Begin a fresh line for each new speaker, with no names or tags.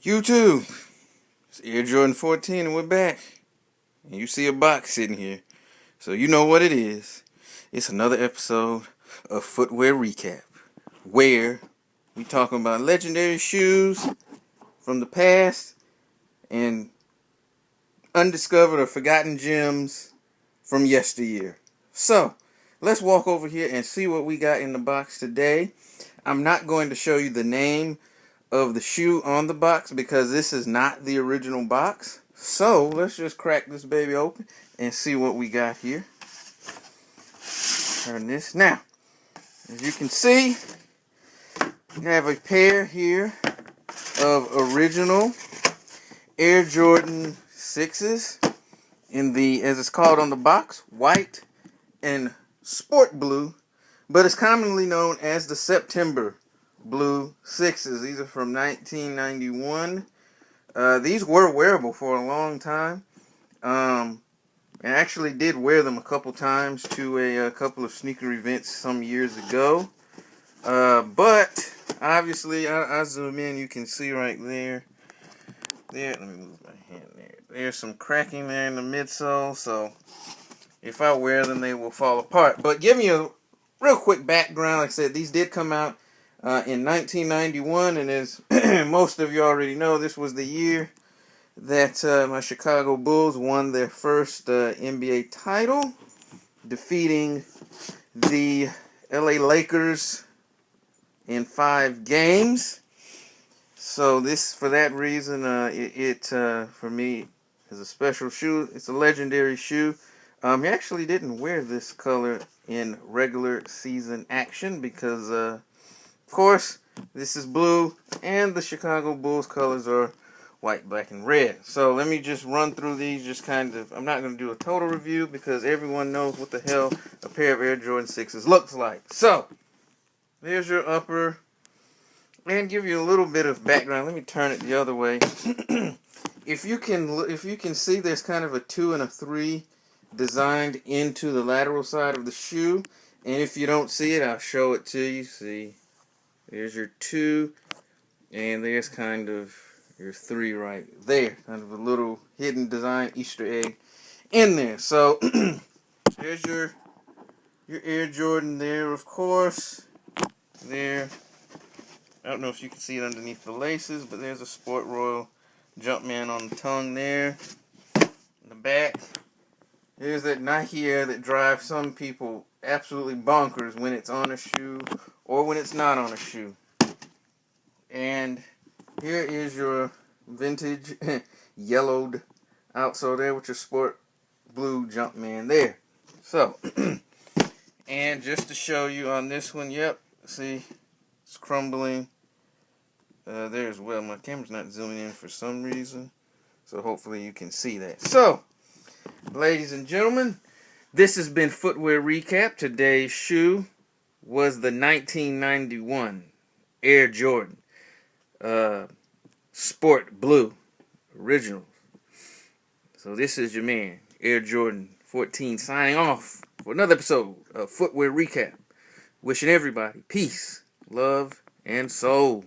YouTube, it's Air Jordan 14 and we're back. And you see a box sitting here. So you know what it is. It's another episode of Footwear Recap, where we talking about legendary shoes from the past and undiscovered or forgotten gems from yesteryear. So, let's walk over here and see what we got in the box today. I'm not going to show you the name of the shoe on the box because this is not the original box. So let's just crack this baby open and see what we got here. Turn this. Now, as you can see, we have a pair here of original Air Jordan 6s in the, as it's called on the box, white and sport blue, but it's commonly known as the September Blue 6s. These are from 1991. These were wearable for a long time. And actually did wear them a couple times to a couple of sneaker events some years ago. But obviously, I zoom in, you can see right there. Let me move my hand there. There's some cracking there in the midsole, so if I wear them, they will fall apart. But give you a real quick background. Like I said, these did come out in 1991, and as most of you already know, this was the year that my Chicago Bulls won their first NBA title, defeating the LA Lakers in 5 games. So this, for that reason, it for me is a special shoe. It's a legendary shoe. He actually didn't wear this color in regular season action because, of course, this is blue and the Chicago Bulls colors are white, black, and red. So let me just run through these, just kind of, I'm not going to do a total review because everyone knows what the hell a pair of Air Jordan 6s looks like. So, there's your upper, and give you a little bit of background. Let me turn it the other way. If you can see, there's kind of a 2 and a 3 designed into the lateral side of the shoe. And if you don't see it, I'll show it to you. See, there's your 2, and there's kind of your 3 right there. Kind of a little hidden design Easter egg in there. So there's your Air Jordan there, of course. There. I don't know if you can see it underneath the laces, but there's a Sport Royal Jumpman on the tongue there. In the back, here's that Nike Air that drives some people absolutely bonkers when it's on a shoe or when it's not on a shoe. And here is your vintage yellowed outsole there with your Sport Blue Jumpman there. So, and just to show you on this one, yep, see, it's crumbling there as well. My camera's not zooming in for some reason, so hopefully you can see that. So, ladies and gentlemen, this has been Footwear Recap. Today's shoe was the 1991 Air Jordan Sport Blue Original. So this is your man, Air Jordan 14, signing off for another episode of Footwear Recap. Wishing everybody peace, love, and soul.